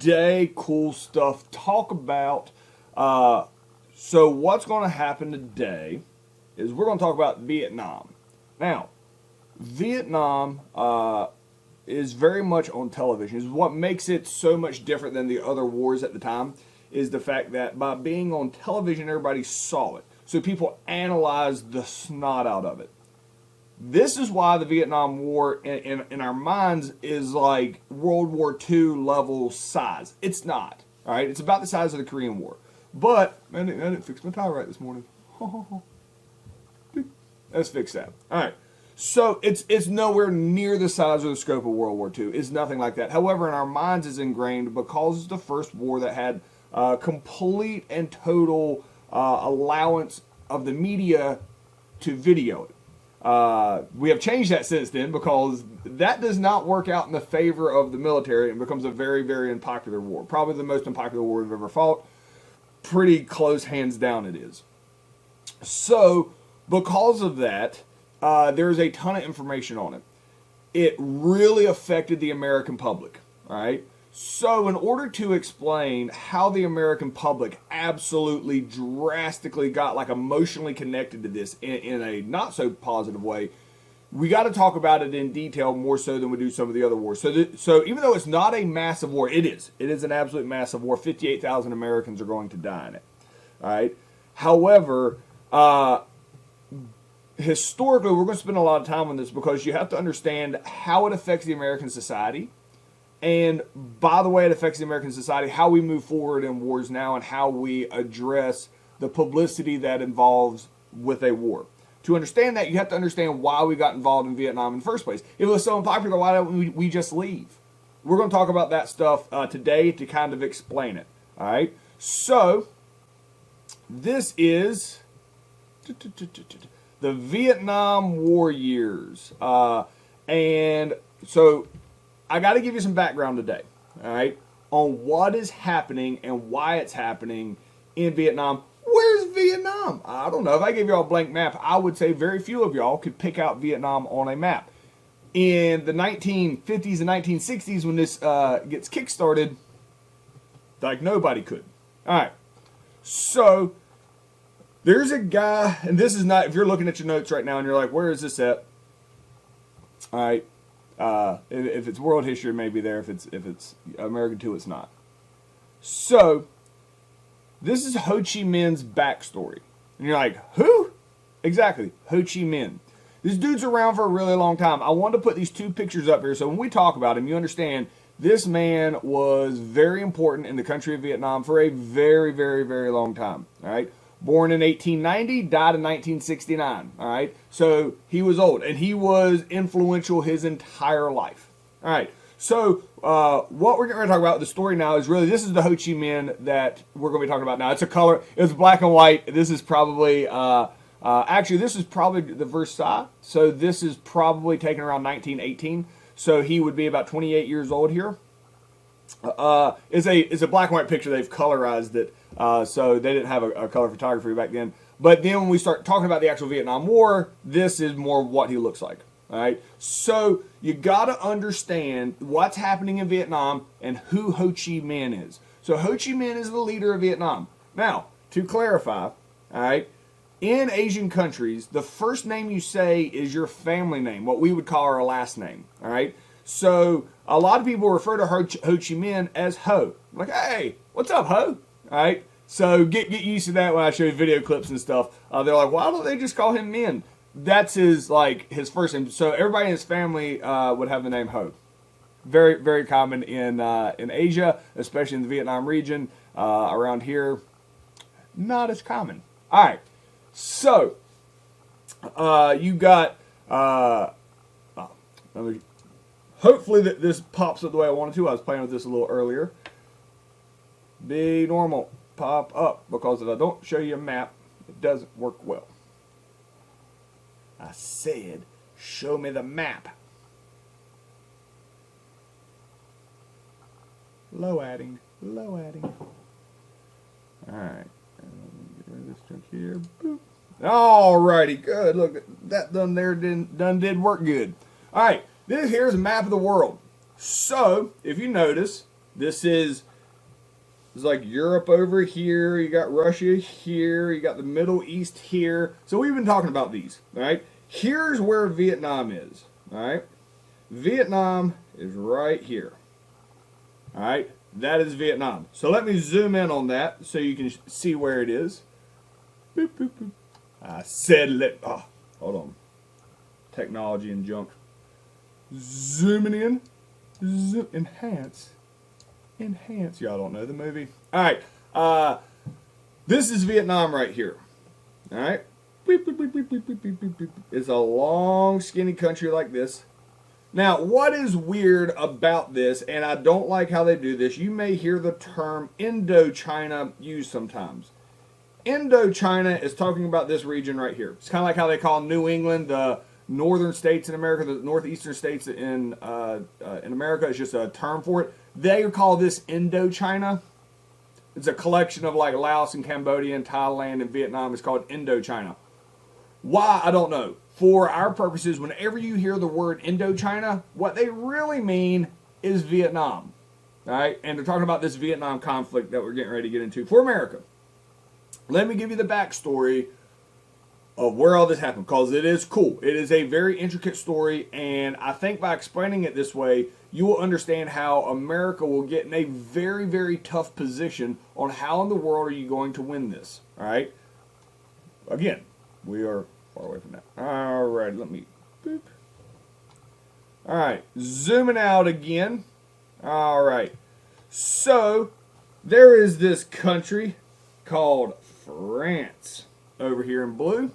today, cool stuff. Talk about, so what's going to happen today is we're going to talk about Vietnam. Now, Vietnam is very much on television. Is what makes it so much different than the other wars at the time is the fact that by being on television, everybody saw it. So people analyzed the snot out of it. This is why the Vietnam War in our minds is like World War II level size. It's not. All right, it's about the size of the Korean War. But I didn't fix my tie right this morning. Let's fix that. All right. So it's nowhere near the size or the scope of World War II. It's nothing like that. However, in our minds is ingrained because it's the first war that had complete and total allowance of the media to video it. We have changed that since then because that does not work out in the favor of the military and becomes a very, very unpopular war. Probably the most unpopular war we've ever fought. Pretty close, hands down it is. So, because of that, there's a ton of information on it. It really affected the American public, all right? So in order to explain how the American public absolutely drastically got like emotionally connected to this in a not so positive way, we got to talk about it in detail more so than we do some of the other wars. So even though it's not a massive war, it is. It is an absolute massive war. 58,000 Americans are going to die in it, all right? However, historically, we're going to spend a lot of time on this because you have to understand how it affects the American society. And by the way it affects the American society, how we move forward in wars now and how we address the publicity that involves with a war. To understand that, you have to understand why we got involved in Vietnam in the first place. If it was so unpopular, why don't we just leave? We're going to talk about that stuff today to kind of explain it. All right? So, this is the Vietnam War years. And so I got to give you some background today, all right, on what is happening and why it's happening in Vietnam. Where's Vietnam? I don't know. If I gave y'all a blank map, I would say very few of y'all could pick out Vietnam on a map. In the 1950s and 1960s, when this gets kickstarted, like nobody could. All right. So there's a guy, and this is not, if you're looking at your notes right now and you're like, where is this at? All right. If it's world history, it may be there. If it's American too, it's not. So, this is Ho Chi Minh's backstory. And you're like, who? Exactly, Ho Chi Minh. This dude's around for a really long time. I wanted to put these two pictures up here so when we talk about him, you understand this man was very important in the country of Vietnam for a very, very, very long time. All right? Born in 1890, died in 1969, all right? So he was old, and he was influential his entire life. All right, so what we're going to talk about, the story now, is really, this is the Ho Chi Minh that we're going to be talking about now. It's a color, it's black and white. This is probably, actually, this is probably the Versailles, so this is probably taken around 1918, so he would be about 28 years old here. It's a black and white picture. They've colorized it, so they didn't have a color photography back then. But then when we start talking about the actual Vietnam War, this is more what he looks like. All right. So you got to understand what's happening in Vietnam and who Ho Chi Minh is. So Ho Chi Minh is the leader of Vietnam. Now, to clarify, all right, in Asian countries, the first name you say is your family name, what we would call our last name. All right. So a lot of people refer to Ho Chi Minh as Ho. Like, hey, what's up, Ho? All right. So get used to that when I show you video clips and stuff. They're like, why don't they just call him Minh? That's his first name. So everybody in his family would have the name Ho. Very, very common in Asia, especially in the Vietnam region. Around here, not as common. All right. So you got. Hopefully this pops up the way I wanted to. I was playing with this a little earlier. Be normal. Pop up. Because if I don't show you a map, it doesn't work well. I said, show me the map. Low adding. Alright. Get rid of this junk here. Boop. Alrighty, good. Look, that done did work good. Alright. Here's a map of the world. So, if you notice, this is It's like Europe over here. You got Russia here. You got the Middle East here. So we've been talking about these, all right? Here's where Vietnam is, all right? Vietnam is right here, all right? That is Vietnam. So let me zoom in on that so you can see where it is. Boop, boop, boop. I said hold on. Technology and junk. Zooming in. Zoom, enhance. Y'all don't know the movie. All right. This is Vietnam right here. All right. It's a long, skinny country like this. Now, what is weird about this, and I don't like how they do this, you may hear the term Indochina used sometimes. Indochina is talking about this region right here. It's kind of like how they call New England the northern states in America, the northeastern states in America. It's just a term for it. They call this Indochina. It's a collection of like Laos and Cambodia and Thailand and Vietnam. It's called Indochina. Why? I don't know. For our purposes, whenever you hear the word Indochina, what they really mean is Vietnam. All right? And they're talking about this Vietnam conflict that we're getting ready to get into for America. Let me give you the backstory of where all this happened, because it is cool. It is a very intricate story, and I think by explaining it this way, you will understand how America will get in a very, very tough position on how in the world are you going to win this. All right? Again, we are far away from that. All right, let me boop. All right, zooming out again. All right, so there is this country called France over here in blue.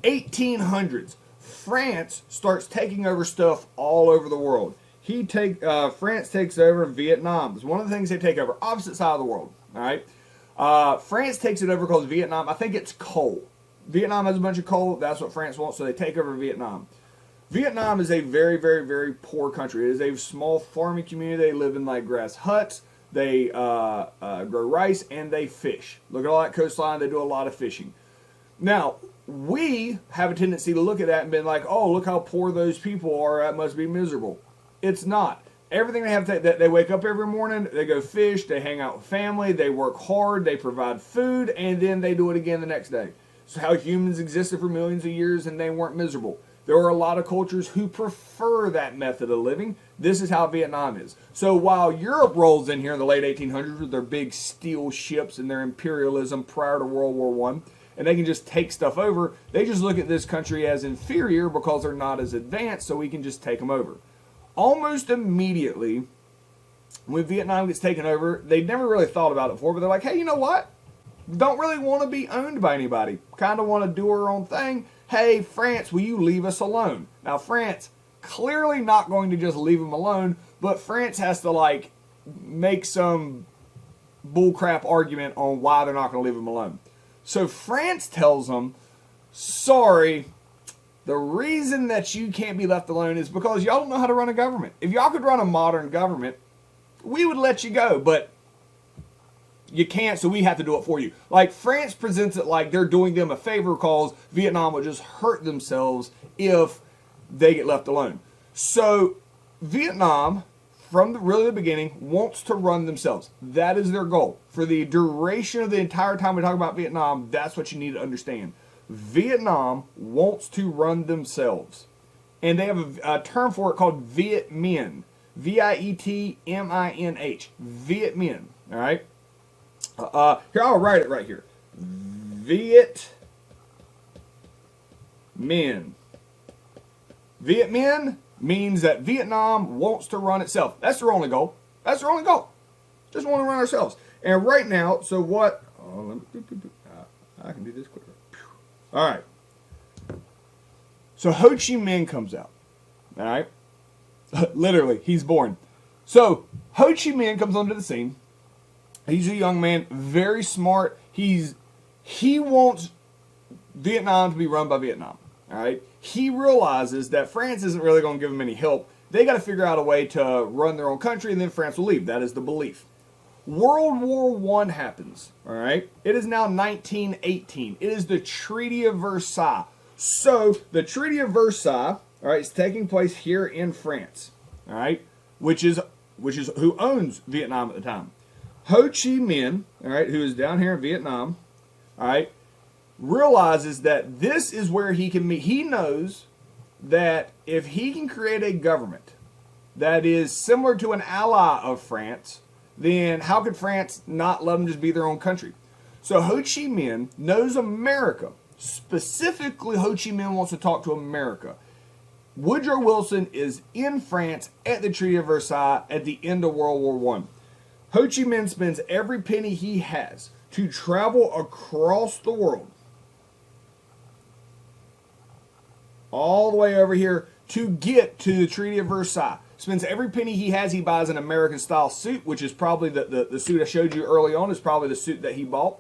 1800s. France starts taking over stuff all over the world. France takes over Vietnam. It's one of the things they take over. Opposite side of the world. All right. France takes it over because Vietnam, I think it's coal. Vietnam has a bunch of coal. That's what France wants, so they take over Vietnam. Vietnam is a very, very, very poor country. It is a small farming community. They live in like grass huts. They grow rice and they fish. Look at all that coastline. They do a lot of fishing. Now, we have a tendency to look at that and be like, oh, look how poor those people are. That must be miserable. It's not. Everything they have, they wake up every morning, they go fish, they hang out with family, they work hard, they provide food, and then they do it again the next day. So how humans existed for millions of years and they weren't miserable. There are a lot of cultures who prefer that method of living. This is how Vietnam is. So while Europe rolls in here in the late 1800s with their big steel ships and their imperialism prior to World War I, and they can just take stuff over, they just look at this country as inferior because they're not as advanced, so we can just take them over. Almost immediately, when Vietnam gets taken over, they never really thought about it before, but they're like, hey, you know what? Don't really want to be owned by anybody. Kind of want to do our own thing. Hey, France, will you leave us alone? Now, France, clearly not going to just leave them alone, but France has to, like, make some bullcrap argument on why they're not going to leave them alone. So France tells them, sorry, the reason that you can't be left alone is because y'all don't know how to run a government. If y'all could run a modern government, we would let you go, but you can't, so we have to do it for you. Like, France presents it like they're doing them a favor because Vietnam would just hurt themselves if they get left alone. So Vietnam, from the beginning, wants to run themselves. That is their goal. For the duration of the entire time we talk about Vietnam, that's what you need to understand. Vietnam wants to run themselves. And they have a term for it called Viet Minh. Vietminh. Viet Minh. All right? Here, I'll write it right here. Viet Minh. Viet Minh means that Vietnam wants to run itself. That's their only goal. That's their only goal. Just want to run ourselves. And right now, so what? Oh, I can do this quicker. All right. So Ho Chi Minh comes out. All right. Literally, he's born. So Ho Chi Minh comes onto the scene. He's a young man, very smart. He wants Vietnam to be run by Vietnam. All right. He realizes that France isn't really going to give him any help. They got to figure out a way to run their own country, and then France will leave. That is the belief. World War I happens. All right. It is now 1918. It is the Treaty of Versailles. So the Treaty of Versailles, all right, is taking place here in France. All right, which is who owns Vietnam at the time. Ho Chi Minh, all right, who is down here in Vietnam, all right, realizes that this is where he can meet. He knows that if he can create a government that is similar to an ally of France, then how could France not let them just be their own country? So Ho Chi Minh knows America. Specifically, Ho Chi Minh wants to talk to America. Woodrow Wilson is in France at the Treaty of Versailles at the end of World War I. Ho Chi Minh spends every penny he has to travel across the world, all the way over here to get to the Treaty of Versailles. Spends every penny he has. He buys an American-style suit, which is probably the suit I showed you early on is probably the suit that he bought.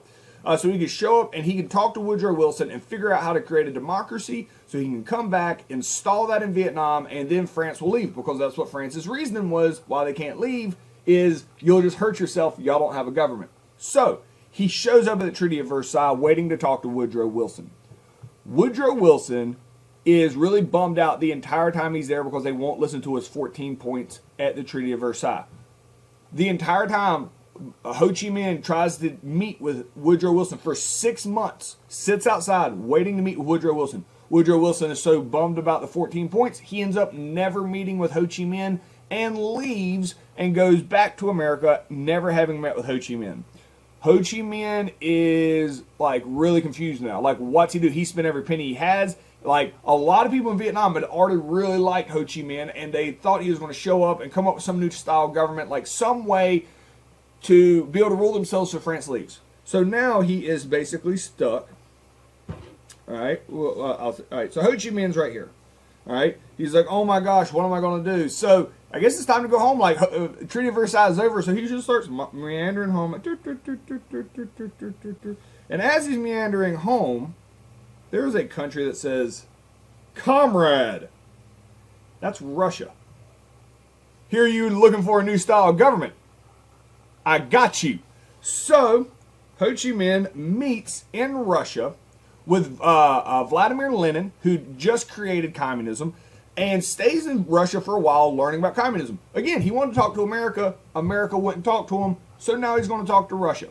So he can show up and he can talk to Woodrow Wilson and figure out how to create a democracy so he can come back, install that in Vietnam, and then France will leave, because that's what France's reasoning was why they can't leave, is you'll just hurt yourself, y'all don't have a government. So he shows up at the Treaty of Versailles waiting to talk to Woodrow Wilson. Woodrow Wilson is really bummed out the entire time he's there because they won't listen to his 14 points at the Treaty of Versailles. The entire time, Ho Chi Minh tries to meet with Woodrow Wilson for 6 months, sits outside waiting to meet with Woodrow Wilson. Woodrow Wilson is so bummed about the 14 points, he ends up never meeting with Ho Chi Minh and leaves and goes back to America, never having met with Ho Chi Minh. Ho Chi Minh is like really confused now. Like, what's he do? He spent every penny he has. Like, a lot of people in Vietnam had already really liked Ho Chi Minh, and they thought he was going to show up and come up with some new style government, like some way to be able to rule themselves so France leaves. So now he is basically stuck. All right. Well, all right. So Ho Chi Minh's right here. All right. He's like, oh my gosh, what am I going to do? So I guess it's time to go home. Like, Treaty of Versailles is over, so he just starts meandering home. And as he's meandering home, there's a country that says, comrade. That's Russia. Here you looking for a new style of government. I got you. So Ho Chi Minh meets in Russia with Vladimir Lenin, who just created communism, and stays in Russia for a while learning about communism. Again, he wanted to talk to America. America wouldn't talk to him, so now he's going to talk to Russia.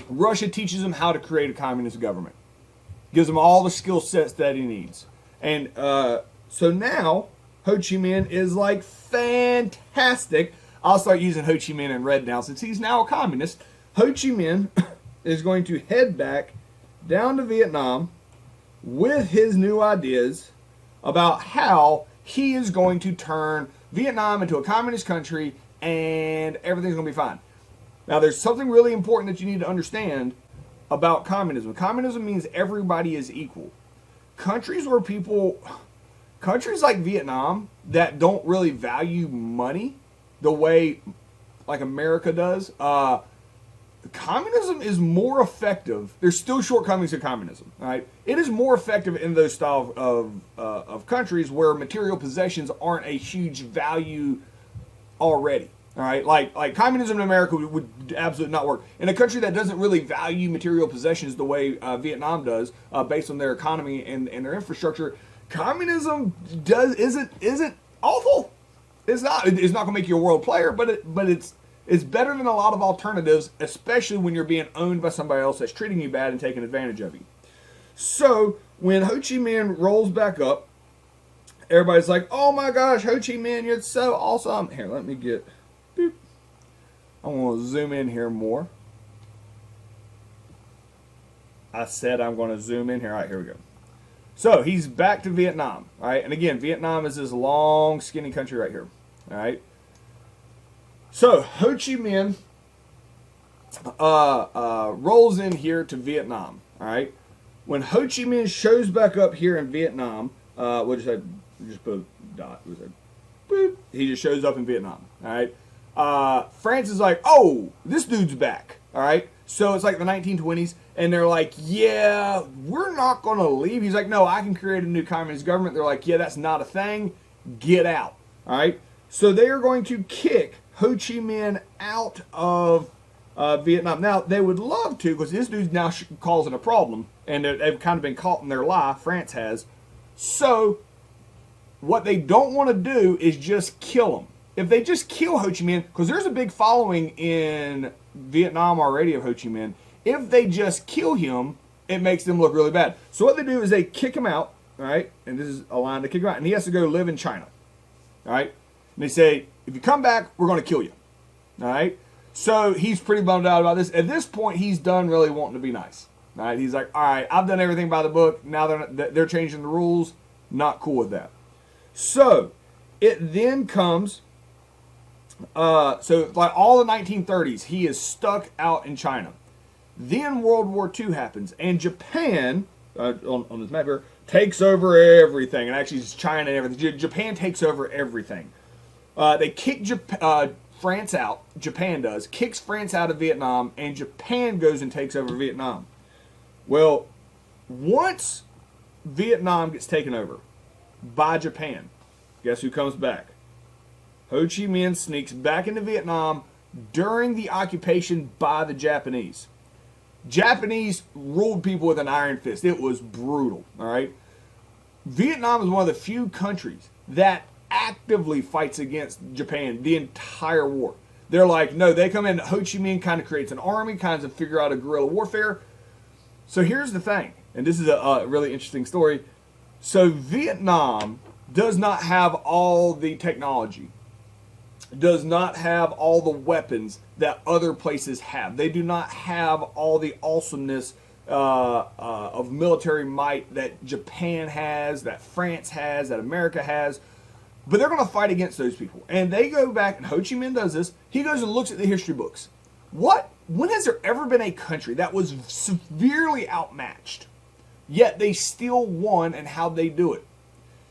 Russia teaches him how to create a communist government. Gives him all the skill sets that he needs. And so now Ho Chi Minh is like fantastic. I'll start using Ho Chi Minh in red now since he's now a communist. Ho Chi Minh is going to head back down to Vietnam with his new ideas about how he is going to turn Vietnam into a communist country and everything's going to be fine. Now, there's something really important that you need to understand about communism. Communism means everybody is equal. Countries like Vietnam that don't really value money the way like America does, communism is more effective. There's still shortcomings to communism, right? It is more effective in those style of countries where material possessions aren't a huge value already. All right, like communism in America would absolutely not work. In a country that doesn't really value material possessions the way Vietnam does, based on their economy and their infrastructure, communism isn't awful. It's not going to make you a world player, but it's better than a lot of alternatives, especially when you're being owned by somebody else that's treating you bad and taking advantage of you. So when Ho Chi Minh rolls back up, everybody's like, "Oh my gosh, Ho Chi Minh, you're so awesome!" Here, let me get. Boop. I want to zoom in here more. I said I'm going to zoom in here. All right, here we go. So he's back to Vietnam. All right, and again, Vietnam is this long, skinny country right here. All right. So Ho Chi Minh rolls in here to Vietnam. All right. When Ho Chi Minh shows back up here in Vietnam, what did I just put a dot? Boop. He just shows up in Vietnam. All right. France is like, oh, this dude's back. All right. So it's like the 1920s, and they're like, yeah, we're not going to leave. He's like, no, I can create a new communist government. They're like, yeah, that's not a thing. Get out. All right. So they are going to kick Ho Chi Minh out of Vietnam. Now, they would love to, because this dude's now causing a problem, and they've kind of been caught in their lie. France has. So what they don't want to do is just kill him. if they just kill Ho Chi Minh, because there's a big following in Vietnam already of Ho Chi Minh, if they just kill him, it makes them look really bad. So what they do is they kick him out, all right? And this is a line to kick him out. And he has to go live in China, all right? And they say, if you come back, we're going to kill you, all right? So he's pretty bummed out about this. At this point, he's done really wanting to be nice, all right? He's like, all right, I've done everything by the book. Now they're changing the rules. Not cool with that. So it then comes, so like all the 1930s, he is stuck out in China. Then World War II happens, and Japan, on this map here, takes over everything. And actually, it's China and everything. Japan takes over everything. They kick France out. Japan does. Kicks France out of Vietnam, and Japan goes and takes over Vietnam. Well, once Vietnam gets taken over by Japan, guess who comes back? Ho Chi Minh sneaks back into Vietnam during the occupation by the Japanese. Japanese ruled people with an iron fist. It was brutal, all right? Vietnam is one of the few countries that actively fights against Japan the entire war. They're like, no, they come in, Ho Chi Minh kind of creates an army, kind of figure out a guerrilla warfare. So here's the thing, and this is a really interesting story. So Vietnam does not have all the technology, does not have all the weapons that other places have. They do not have all the awesomeness of military might that Japan has, that France has, that America has. But they're going to fight against those people. And they go back, and Ho Chi Minh does this. He goes and looks at the history books. When has there ever been a country that was severely outmatched, yet they still won, and how'd they do it?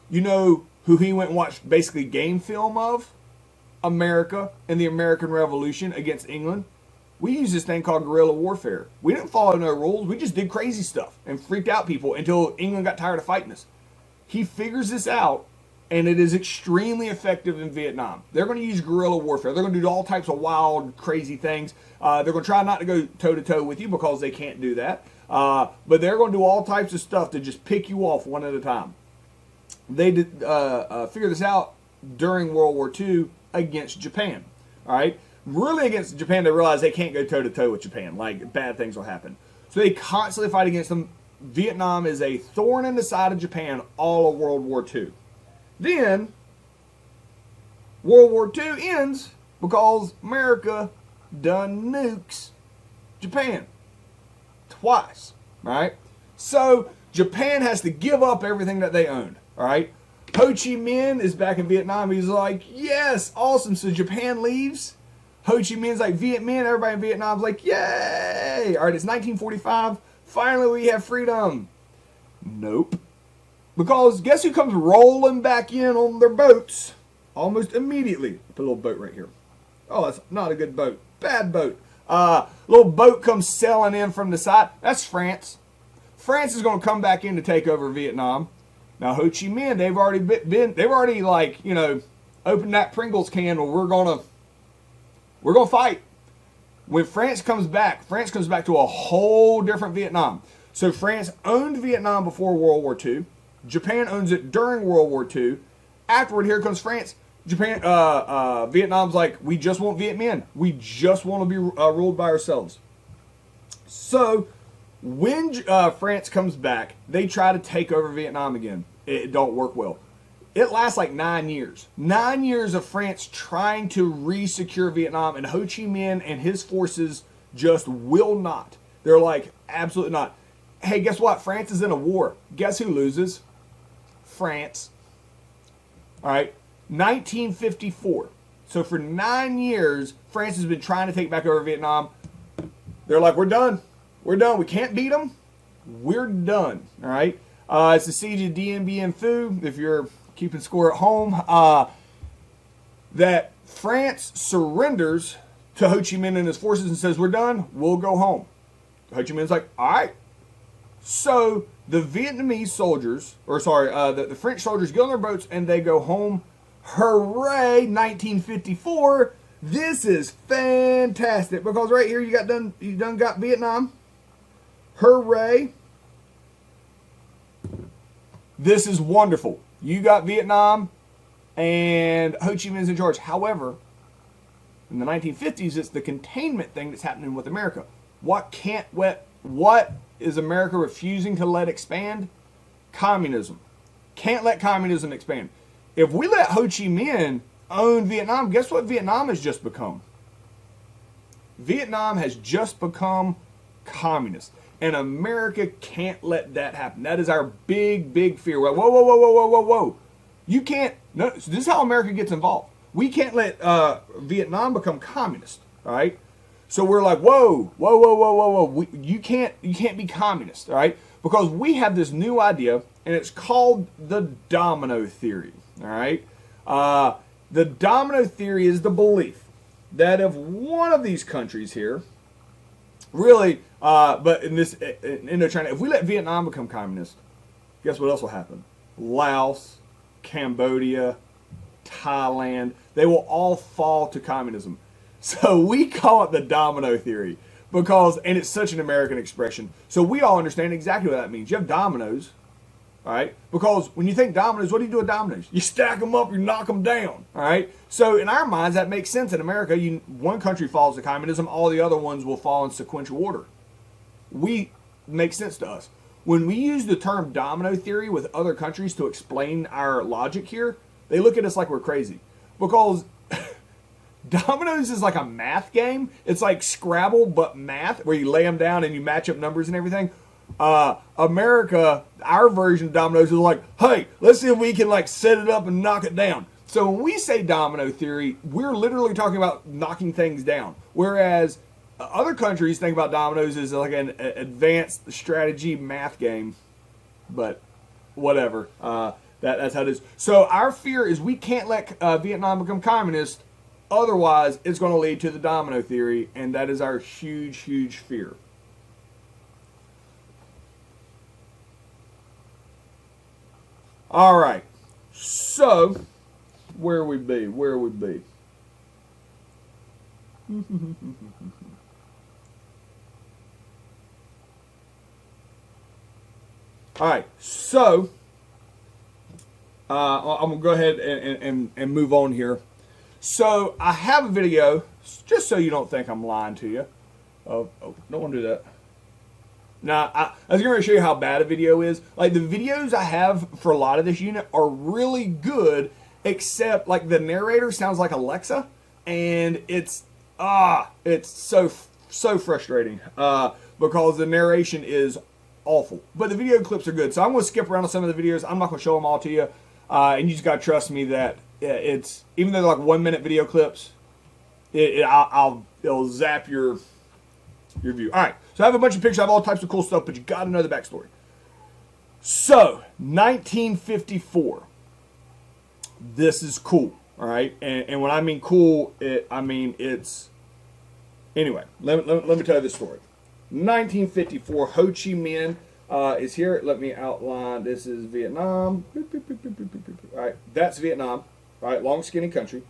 You know who he went and watched basically game film of? America and the American Revolution against England. We used this thing called guerrilla warfare. We didn't follow no rules. We just did crazy stuff and freaked out people until England got tired of fighting us. He figures this out, and it is extremely effective in Vietnam. They're going to use guerrilla warfare. They're going to do all types of wild, crazy things. They're going to try not to go toe-to-toe with you because they can't do that. But they're going to do all types of stuff to just pick you off one at a time. They did figure this out during World War II against Japan. All right? Really against Japan, they realize they can't go toe-to-toe with Japan. Like, bad things will happen. So they constantly fight against them. Vietnam is a thorn in the side of Japan all of World War II. Then, World War II ends because America done nukes Japan twice, right? So, Japan has to give up everything that they owned, all right? Ho Chi Minh is back in Vietnam. He's like, yes, awesome. So, Japan leaves. Ho Chi Minh's like, Viet Minh, everybody in Vietnam's like, yay! All right, it's 1945. Finally, we have freedom. Nope. Because guess who comes rolling back in on their boats almost immediately? Put a little boat right here. Oh, that's not a good boat. Bad boat. Little boat comes sailing in from the side. That's France. France is going to come back in to take over Vietnam. Now, Ho Chi Minh, they've already like, you know, opened that Pringles can, or we're going to fight. When France comes back to a whole different Vietnam. So France owned Vietnam before World War II. Japan owns it during World War II. Afterward, here comes France. Vietnam's like, we just want Viet Minh. We just want to be ruled by ourselves. So when France comes back, they try to take over Vietnam again. It don't work well. It lasts like 9 years. 9 years of France trying to re-secure Vietnam, and Ho Chi Minh and his forces just will not. They're like, absolutely not. Hey, guess what? France is in a war. Guess who loses? France. All right, 1954. So for 9 years, France has been trying to take back over Vietnam. They're like, we're done. We're done. We can't beat them. We're done. All right. It's the siege of Dien Bien Phu. If you're keeping score at home, that France surrenders to Ho Chi Minh and his forces and says, we're done. We'll go home. Ho Chi Minh's like, all right. So the Vietnamese soldiers, the French soldiers get on their boats and they go home. Hooray, 1954. This is fantastic because right here you done got Vietnam. Hooray. This is wonderful. You got Vietnam. and Ho Chi Minh's in charge. However, in the 1950s, it's the containment thing that's happening with America. What is America refusing to let expand? Communism. Can't let communism expand. If we let Ho Chi Minh own Vietnam, guess what Vietnam has just become? Vietnam has just become communist. And America can't let that happen. That is our big, big fear. Whoa, whoa, whoa, whoa, whoa, whoa, whoa. You can't, no, so this is how America gets involved. We can't let Vietnam become communist, all right? So we're like, whoa, whoa, whoa, whoa, whoa, whoa. You can't be communist, all right? Because we have this new idea, and it's called the Domino Theory, all right? The Domino Theory is the belief that if one of these countries here, really, but in this Indochina, if we let Vietnam become communist, guess what else will happen? Laos, Cambodia, Thailand, they will all fall to communism. So we call it the Domino Theory because, and it's such an American expression, so we all understand exactly what that means. You have dominoes, all right? Because when you think dominoes, what do you do with dominoes? You stack them up, you knock them down, all right? So in our minds, that makes sense. In America, one country falls to communism, all the other ones will fall in sequential order. Makes sense to us. When we use the term domino theory with other countries to explain our logic here, they look at us like we're crazy. Because dominoes is like a math game. It's like Scrabble, but math, where you lay them down and you match up numbers and everything. America, our version of dominoes is like, hey, let's see if we can like set it up and knock it down. So when we say domino theory, we're literally talking about knocking things down. Whereas other countries think about dominoes as like an advanced strategy math game. But whatever. That's how it is. So our fear is we can't let Vietnam become communist. Otherwise, it's going to lead to the domino theory. And that is our huge, huge fear. All right. So, where we be? Where we be? All right. So, I'm going to go ahead and move on here. So, I have a video, just so you don't think I'm lying to you. Oh, don't want to do that. Now, I was going to show you how bad a video is. Like, the videos I have for a lot of this unit are really good, except, like, the narrator sounds like Alexa, and it's so frustrating, because the narration is awful. But the video clips are good, so I'm going to skip around to some of the videos. I'm not going to show them all to you, and you just got to trust me that it's, even though they're like 1 minute video clips, it'll zap your view. All right, so I have a bunch of pictures of all types of cool stuff, but you got to know the backstory. So, 1954. This is cool, all right? And when I mean cool, I mean it's... Anyway, let me tell you this story. 1954, Ho Chi Minh is here. Let me outline. This is Vietnam. All right, that's Vietnam. All right, long, skinny country.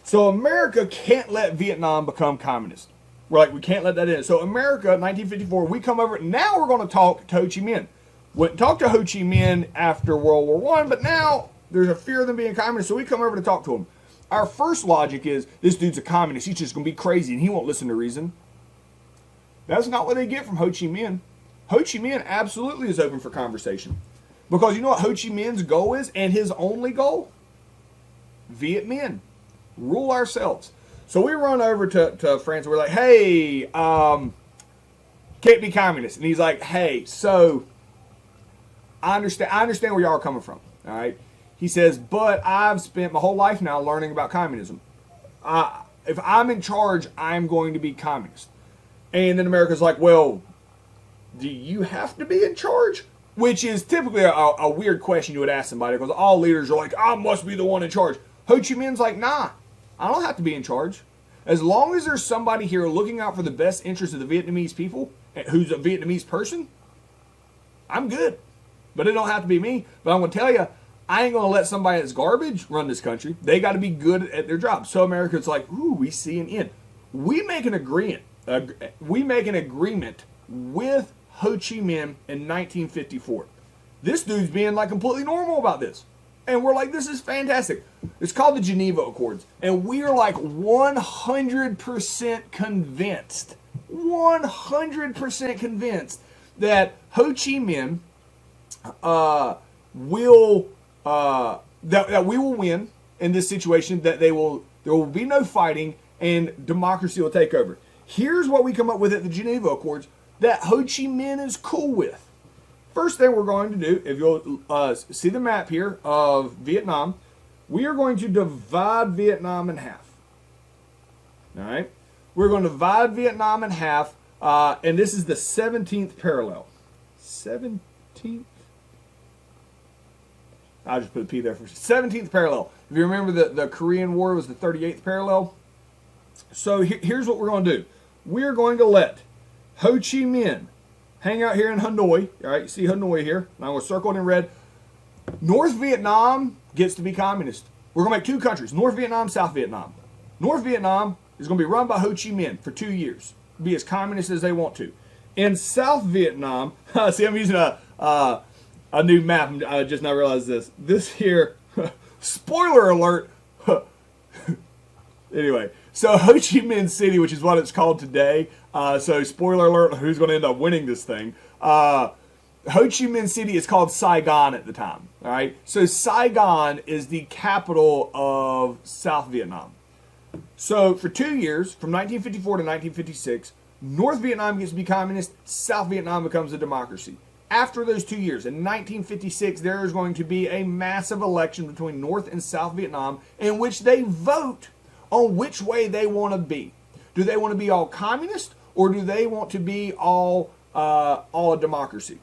So America can't let Vietnam become communist. We're like, we can't let that in. So America, 1954, we come over. Now we're going to talk to Ho Chi Minh. We talked to Ho Chi Minh after World War I, but now there's a fear of them being communist, so we come over to talk to him. Our first logic is, this dude's a communist. He's just going to be crazy, and he won't listen to reason. That's not what they get from Ho Chi Minh. Ho Chi Minh absolutely is open for conversation. Because you know what Ho Chi Minh's goal is, and his only goal? Viet Minh. Rule ourselves. So we run over to France and we're like, hey, can't be communist. And he's like, hey, so I understand where y'all are coming from. All right. He says, but I've spent my whole life now learning about communism. If I'm in charge, I'm going to be communist. And then America's like, well, do you have to be in charge? Which is typically a weird question you would ask somebody, because all leaders are like, I must be the one in charge. Ho Chi Minh's like, nah, I don't have to be in charge. As long as there's somebody here looking out for the best interests of the Vietnamese people, who's a Vietnamese person, I'm good. But it don't have to be me. But I'm going to tell you, I ain't going to let somebody that's garbage run this country. They got to be good at their job. So America's like, ooh, we see an end. We make an agreement. We make an agreement with Ho Chi Minh in 1954. This dude's being like completely normal about this. And we're like, this is fantastic. It's called the Geneva Accords. And we are like 100% convinced, 100% convinced that Ho Chi Minh that we will win in this situation, that there will be no fighting and democracy will take over. Here's what we come up with at the Geneva Accords that Ho Chi Minh is cool with. First thing we're going to do, if you'll see the map here of Vietnam, we are going to divide Vietnam in half. All right? We're going to divide Vietnam in half, and this is the 17th parallel. 17th? I'll just put a P there for 17th parallel. If you remember, the Korean War was the 38th parallel. So here's what we're going to do. We're going to let Ho Chi Minh hang out here in Hanoi. All right, you see Hanoi here. And I'm going to circle it in red. North Vietnam gets to be communist. We're going to make two countries, North Vietnam, South Vietnam. North Vietnam is going to be run by Ho Chi Minh for 2 years. Be as communist as they want to. In South Vietnam, see, I'm using a new map. I just now realized this. This here, spoiler alert. Anyway, so Ho Chi Minh City, which is what it's called today. So spoiler alert, who's going to end up winning this thing? Ho Chi Minh City is called Saigon at the time. All right, so Saigon is the capital of South Vietnam. So for 2 years, from 1954 to 1956, North Vietnam gets to be communist, South Vietnam becomes a democracy. After those 2 years, in 1956, there is going to be a massive election between North and South Vietnam in which they vote on which way they want to be. Do they want to be all communist, or do they want to be all a democracy?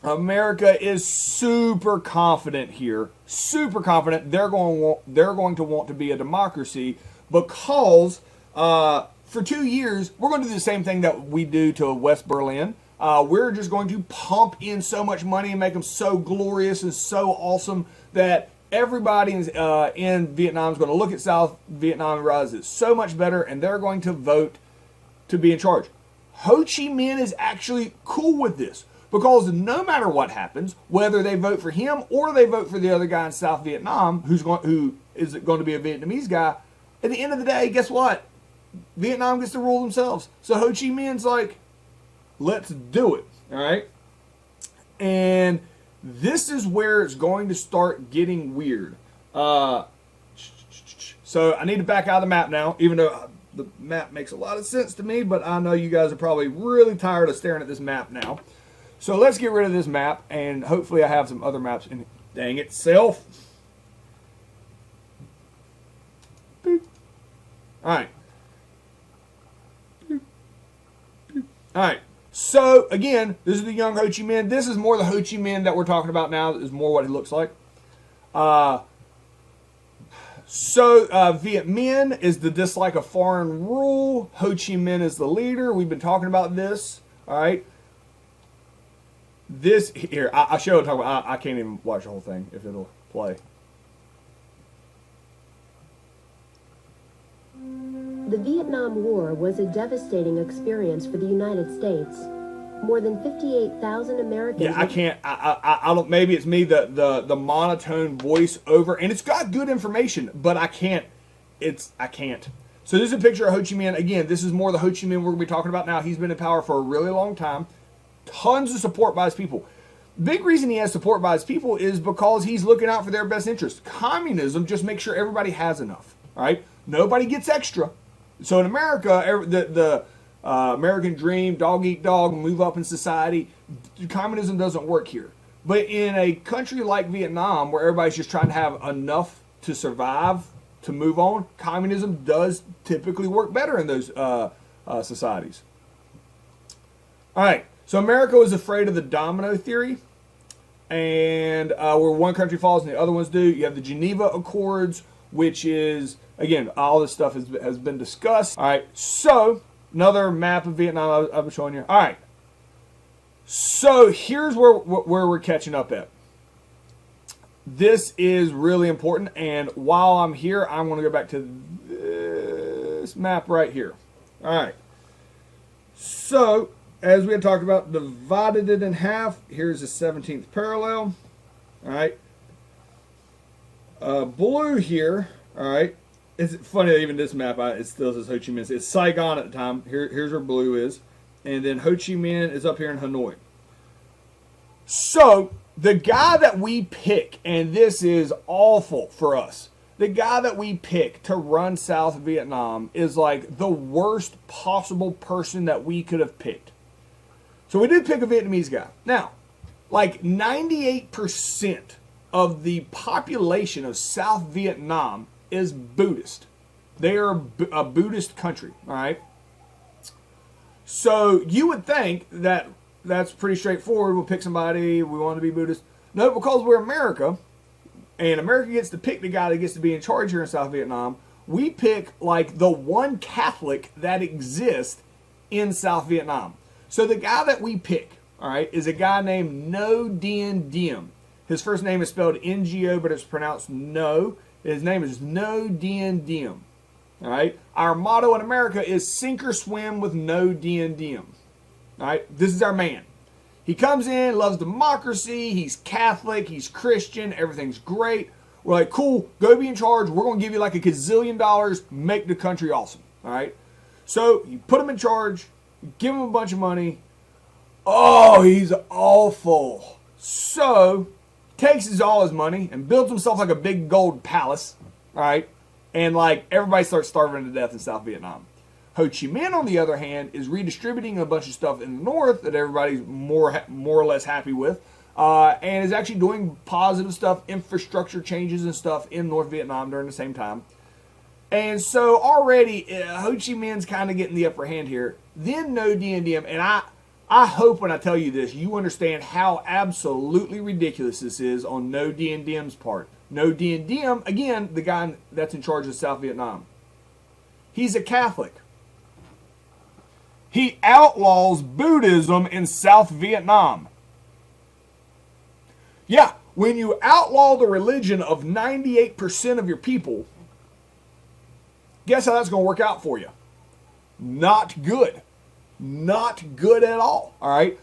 America is super confident here, super confident they're going to want to be a democracy, because for 2 years we're going to do the same thing that we do to West Berlin. We're just going to pump in so much money and make them so glorious and so awesome that everybody in Vietnam is going to look at South Vietnam and realize it's so much better, and they're going to vote to be in charge. Ho Chi Minh is actually cool with this, because no matter what happens, whether they vote for him or they vote for the other guy in South Vietnam, who is going to be a Vietnamese guy, at the end of the day, guess what? Vietnam gets to rule themselves. So Ho Chi Minh's like, let's do it. All right? And this is where it's going to start getting weird. So I need to back out of the map now, even though the map makes a lot of sense to me, but I know you guys are probably really tired of staring at this map now. So let's get rid of this map, and hopefully I have some other maps in it. Dang itself. Boop. All right. Boop. Boop. All right. So, again, this is the young Ho Chi Minh. This is more the Ho Chi Minh that we're talking about now. This is more what he looks like. Viet Minh is the dislike of foreign rule. Ho Chi Minh is the leader. We've been talking about this. All right. This here, I'll show it. I can't even watch the whole thing if it'll play. The Vietnam War was a devastating experience for the United States. More than 58,000 Americans... Yeah, I can't... I don't... Maybe it's me, the monotone voice over... And it's got good information, but I can't... I can't. So this is a picture of Ho Chi Minh. Again, this is more the Ho Chi Minh we're going to be talking about now. He's been in power for a really long time. Tons of support by his people. Big reason he has support by his people is because he's looking out for their best interest. Communism just makes sure everybody has enough. All right? Nobody gets extra. So in America, the American dream, dog eat dog, move up in society, communism doesn't work here. But in a country like Vietnam, where everybody's just trying to have enough to survive, to move on, communism does typically work better in those societies. All right, so America was afraid of the Domino Theory, and where one country falls and the other ones do. You have the Geneva Accords, which is... Again, all this stuff has been discussed. All right, so another map of Vietnam I've been showing you. All right, so here's where we're catching up at. This is really important, and while I'm here, I'm going to go back to this map right here. All right, so as we had talked about, divided it in half. Here's the 17th parallel. All right. Blue here, all right. It's funny that even this map, it still says Ho Chi Minh. It's Saigon at the time. Here's where blue is. And then Ho Chi Minh is up here in Hanoi. So, the guy that we pick, and this is awful for us, the guy that we pick to run South Vietnam is like the worst possible person that we could have picked. So we did pick a Vietnamese guy. Now, like 98% of the population of South Vietnam is Buddhist. They are a Buddhist country, all right? So you would think that that's pretty straightforward. We'll pick somebody, we want to be Buddhist. No, because we're America, and America gets to pick the guy that gets to be in charge here in South Vietnam, we pick like the one Catholic that exists in South Vietnam. So the guy that we pick, all right, is a guy named No Dien Diem. His first name is spelled Ngo, but it's pronounced No. His name is No Dien Diem. All right. Our motto in America is sink or swim with No Dien Diem. All right. This is our man. He comes in, loves democracy. He's Catholic. He's Christian. Everything's great. We're like, cool. Go be in charge. We're going to give you like $1 gazillion. Make the country awesome. All right. So you put him in charge. Give him a bunch of money. Oh, he's awful. So takes all his money and builds himself like a big gold palace, all right? And like everybody starts starving to death in South Vietnam. Ho Chi Minh, on the other hand, is redistributing a bunch of stuff in the north that everybody's more or less happy with, and is actually doing positive stuff, infrastructure changes and stuff in North Vietnam during the same time. And so already Ho Chi Minh's kind of getting the upper hand here. Then No Dien Diem, and I hope when I tell you this, you understand how absolutely ridiculous this is on No Dien Diem's part. No Dien Diem, again, the guy that's in charge of South Vietnam. He's a Catholic. He outlaws Buddhism in South Vietnam. Yeah, when you outlaw the religion of 98% of your people, guess how that's going to work out for you? Not good. Not good at all. All right.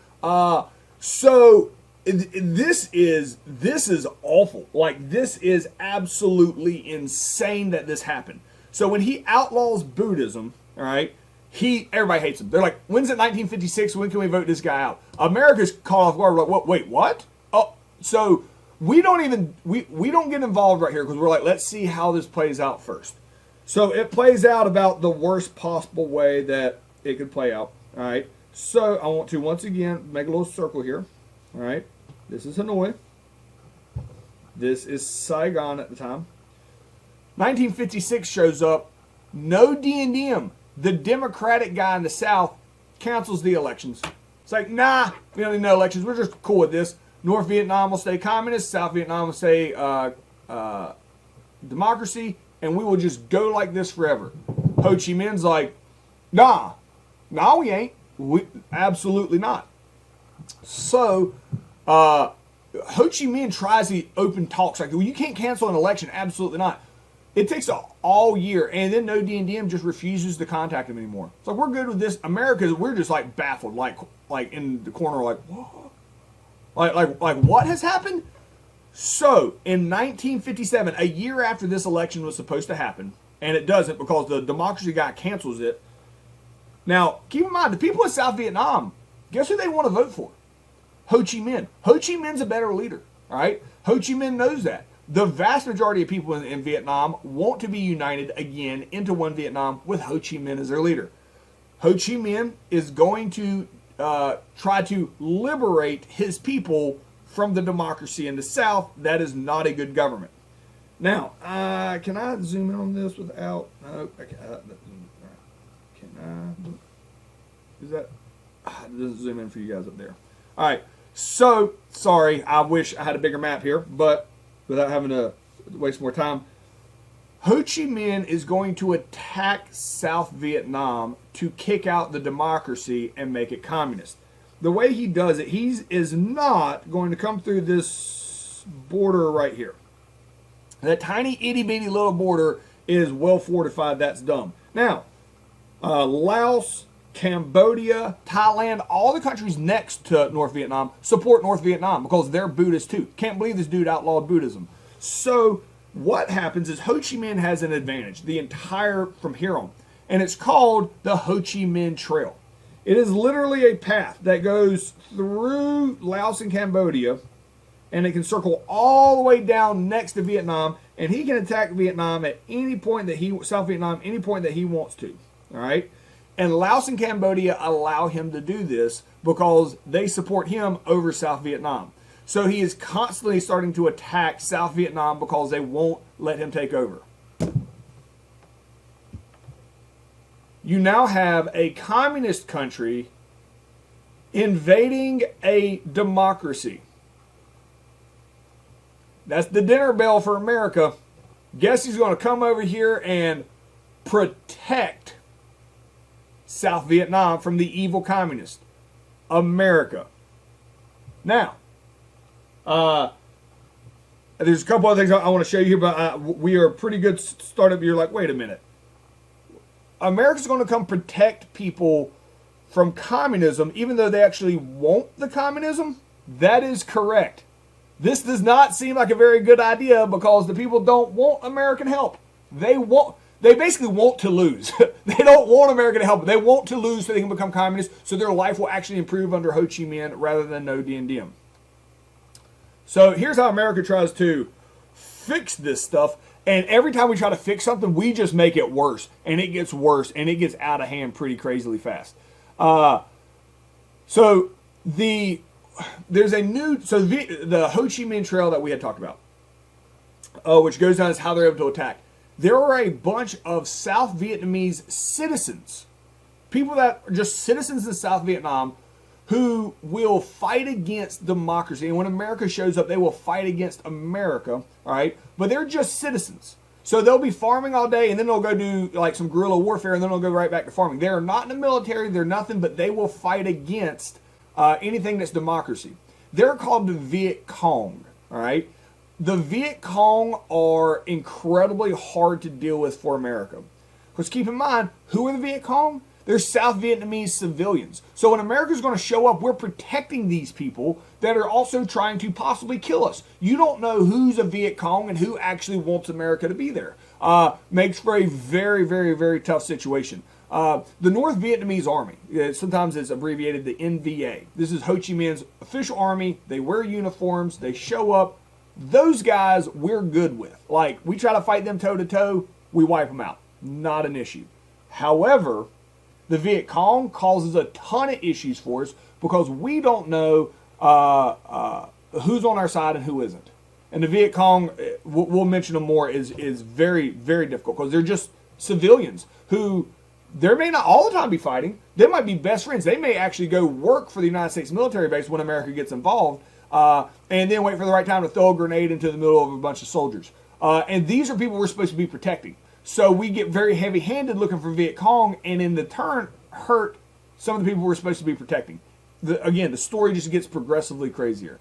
So this is awful. Like, this is absolutely insane that this happened. So when he outlaws Buddhism, all right, everybody hates him. They're like, when's it 1956? When can we vote this guy out? America's caught off guard. We're like, what? Wait, what? Oh, so we don't get involved right here because we're like, let's see how this plays out first. So it plays out about the worst possible way that it could play out. All right. So I want to once again make a little circle here. All right. This is Hanoi. This is Saigon at the time. 1956 shows up. No Dien Diem, the Democratic guy in the South, cancels the elections. It's like, nah, we don't need no elections. We're just cool with this. North Vietnam will stay communist. South Vietnam will stay democracy. And we will just go like this forever. Ho Chi Minh's like, nah, we ain't. Absolutely not. So, Ho Chi Minh tries the open talks like, well, you can't cancel an election. Absolutely not. It takes all year, and then No Dien Diem just refuses to contact him anymore. It's like, we're good with this. America, we're just like baffled, like in the corner, like, what? Like what has happened? So, in 1957, a year after this election was supposed to happen, and it doesn't because the democracy guy cancels it. Now, keep in mind, the people in South Vietnam, guess who they want to vote for? Ho Chi Minh. Ho Chi Minh's a better leader, all right? Ho Chi Minh knows that. The vast majority of people in Vietnam want to be united again into one Vietnam with Ho Chi Minh as their leader. Ho Chi Minh is going to try to liberate his people from the democracy in the South. That is not a good government. Now, can I zoom in on this without? No, okay. Can I? Is that? It doesn't zoom in for you guys up there. All right. So sorry. I wish I had a bigger map here, but without having to waste more time, Ho Chi Minh is going to attack South Vietnam to kick out the democracy and make it communist. The way he does it, he is not going to come through this border right here. That tiny itty bitty little border is well fortified. That's dumb. Now, Laos, Cambodia, Thailand, all the countries next to North Vietnam support North Vietnam because they're Buddhist too. Can't believe this dude outlawed Buddhism. So what happens is Ho Chi Minh has an advantage the entire from here on, and it's called the Ho Chi Minh Trail. It is literally a path that goes through Laos and Cambodia, and it can circle all the way down next to Vietnam, and he can attack Vietnam at any point that South Vietnam, any point that he wants to. All right, and Laos and Cambodia allow him to do this because they support him over South Vietnam. So he is constantly starting to attack South Vietnam because they won't let him take over. You now have a communist country invading a democracy. That's the dinner bell for America. Guess who's going to come over here and protect South Vietnam from the evil communists? America. Now, there's a couple other things I want to show you here, but we are a pretty good startup. You're like, wait a minute. America's going to come protect people from communism, even though they actually want the communism? That is correct. This does not seem like a very good idea because the people don't want American help. They basically want to lose. They don't want American help. They want to lose so they can become communists, so their life will actually improve under Ho Chi Minh rather than no Dien Diem. So here's how America tries to fix this stuff. And every time we try to fix something, we just make it worse. And it gets worse. And it gets out of hand pretty crazily fast. So the Ho Chi Minh Trail that we had talked about, which goes down as how they're able to attack. There are a bunch of South Vietnamese citizens, people that are just citizens in South Vietnam, who will fight against democracy. And when America shows up, they will fight against America, all right? But they're just citizens. So they'll be farming all day, and then they'll go do like some guerrilla warfare, and then they'll go right back to farming. They're not in the military, they're nothing, but they will fight against anything that's democracy. They're called the Viet Cong, all right? The Viet Cong are incredibly hard to deal with for America. Because keep in mind, who are the Viet Cong? They're South Vietnamese civilians. So when America's going to show up, we're protecting these people that are also trying to possibly kill us. You don't know who's a Viet Cong and who actually wants America to be there. Makes for a very, very, very tough situation. The North Vietnamese Army, sometimes it's abbreviated the NVA. This is Ho Chi Minh's official army. They wear uniforms. They show up. Those guys we're good with. Like, we try to fight them toe-to-toe, we wipe them out. Not an issue. However, the Viet Cong causes a ton of issues for us because we don't know who's on our side and who isn't. And the Viet Cong, we'll mention them more, is very, very difficult because they're just civilians who they may not all the time be fighting. They might be best friends. They may actually go work for the United States military base when America gets involved and then wait for the right time to throw a grenade into the middle of a bunch of soldiers. And these are people we're supposed to be protecting. So we get very heavy-handed looking for Viet Cong, and in the turn, hurt some of the people we're supposed to be protecting. Again, the story just gets progressively crazier.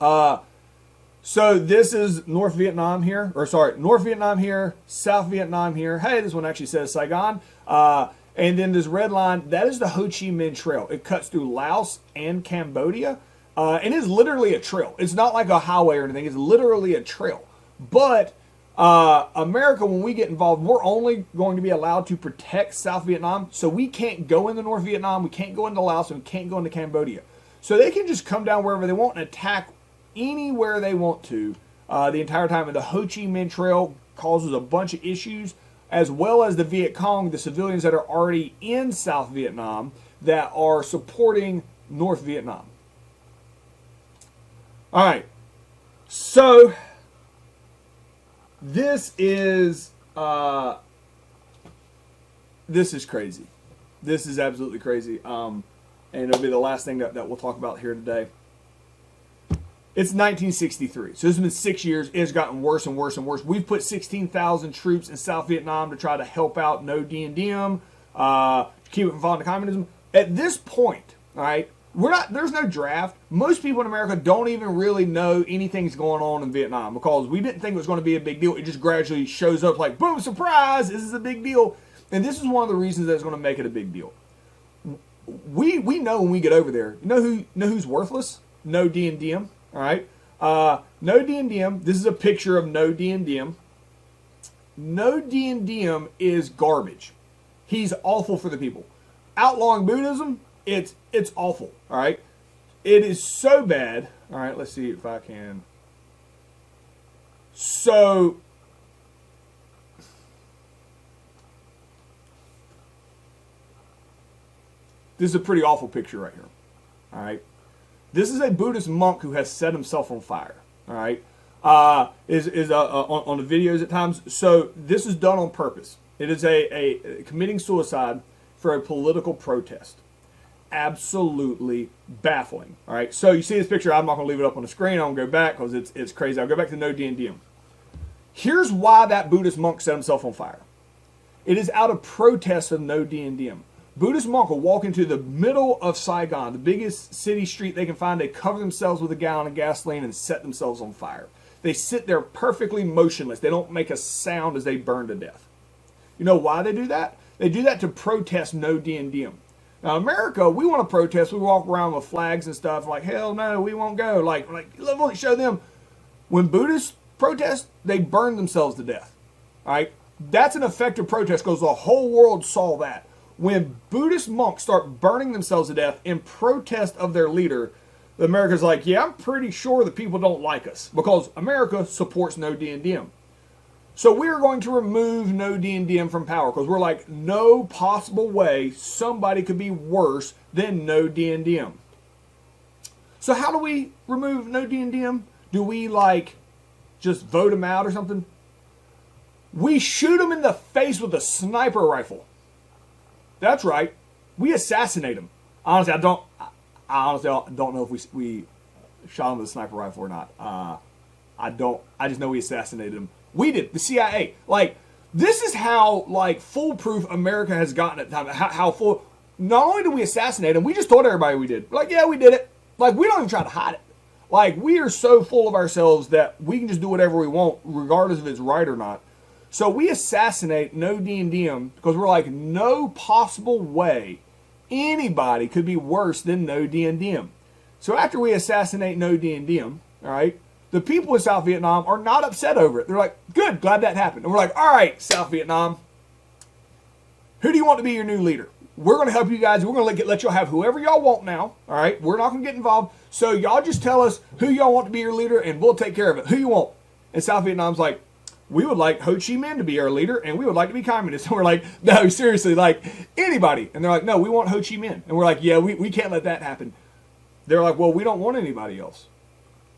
So this is North Vietnam here, North Vietnam here, South Vietnam here. Hey, this one actually says Saigon. And then this red line, that is the Ho Chi Minh Trail. It cuts through Laos and Cambodia. And it's literally a trail. It's not like a highway or anything. It's literally a trail. But America, when we get involved, we're only going to be allowed to protect South Vietnam. So we can't go into North Vietnam, we can't go into Laos, and we can't go into Cambodia. So they can just come down wherever they want and attack anywhere they want to the entire time. And the Ho Chi Minh Trail causes a bunch of issues, as well as the Viet Cong, the civilians that are already in South Vietnam that are supporting North Vietnam. All right, so this is crazy. This is absolutely crazy. And it'll be the last thing that we'll talk about here today. It's 1963. So this has been 6 years. It's gotten worse and worse and worse. We've put 16,000 troops in South Vietnam to try to help out no Dien Diem, keep it from falling to communism. At this point, all right, there's no draft. Most people in America don't even really know anything's going on in Vietnam because we didn't think it was going to be a big deal. It just gradually shows up like, boom, surprise, this is a big deal. And this is one of the reasons that's going to make it a big deal. We know when we get over there, you know who's worthless? No Dien Diem, all right? No Dien Diem. This is a picture of no Dien Diem, No Dien Diem is garbage. He's awful for the people. Outlawing Buddhism, it's awful. All right, it is so bad. All right, let's see if I can. So this is a pretty awful picture right here. All right, this is a Buddhist monk who has set himself on fire. All right, on the videos at times. So this is done on purpose. It is a committing suicide for a political protest. Absolutely baffling. All right, so you see this picture. I'm not going to leave it up on the screen. I'm going to go back because it's crazy. I'll go back to No Dien Diem. Here's why that Buddhist monk set himself on fire. It is out of protest of No Dien Diem. Buddhist monk will walk into the middle of Saigon, the biggest city street they can find. They cover themselves with a gallon of gasoline and set themselves on fire. They sit there perfectly motionless. They don't make a sound as they burn to death. You know why they do that? They do that to protest No Dien Diem. Now, America, we want to protest. We walk around with flags and stuff like, hell no, we won't go. Like let's show them. When Buddhists protest, they burn themselves to death. All right? That's an effective protest because the whole world saw that. When Buddhist monks start burning themselves to death in protest of their leader, America's like, yeah, I'm pretty sure the people don't like us because America supports No Dien Diem. So we're going to remove No Dien Diem from power because we're like, no possible way somebody could be worse than No Dien Diem. So how do we remove No Dien Diem? Do we like just vote him out or something? We shoot him in the face with a sniper rifle. That's right. We assassinate him. Honestly, I don't know if we shot him with a sniper rifle or not. I just know we assassinated him. We did. The CIA. Like, this is how like foolproof America has gotten at the time. How full. Not only did we assassinate him, we just told everybody we did. Like, yeah, we did it. Like, we don't even try to hide it. Like, we are so full of ourselves that we can just do whatever we want, regardless if it's right or not. So we assassinate No Dien Diem because we're like, no possible way anybody could be worse than No Dien Diem. So after we assassinate No Dien Diem, all right, the people in South Vietnam are not upset over it. They're like, good, glad that happened. And we're like, all right, South Vietnam, who do you want to be your new leader? We're going to help you guys. We're going to let y'all have whoever y'all want now, all right? We're not going to get involved. So y'all just tell us who y'all want to be your leader, and we'll take care of it. Who you want? And South Vietnam's like, we would like Ho Chi Minh to be our leader, and we would like to be communists. And we're like, no, seriously, like anybody. And they're like, no, we want Ho Chi Minh. And we're like, yeah, we can't let that happen. They're like, well, we don't want anybody else.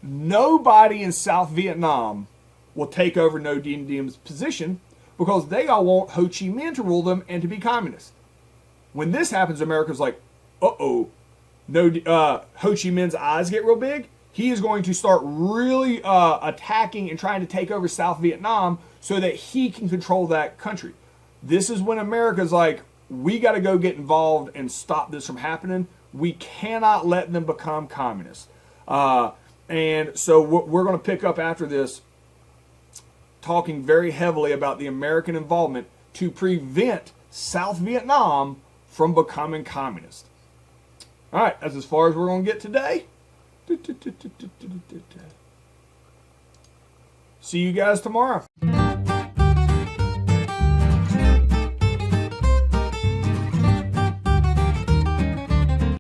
Nobody in South Vietnam will take over No Dien Diem's position because they all want Ho Chi Minh to rule them and to be communist. When this happens, America's like, uh-oh, Ho Chi Minh's eyes get real big. He is going to start really attacking and trying to take over South Vietnam so that he can control that country. This is when America's like, we got to go get involved and stop this from happening. We cannot let them become communists. And so we're going to pick up after this talking very heavily about the American involvement to prevent South Vietnam from becoming communist. All right, that's as far as we're going to get today. See you guys tomorrow.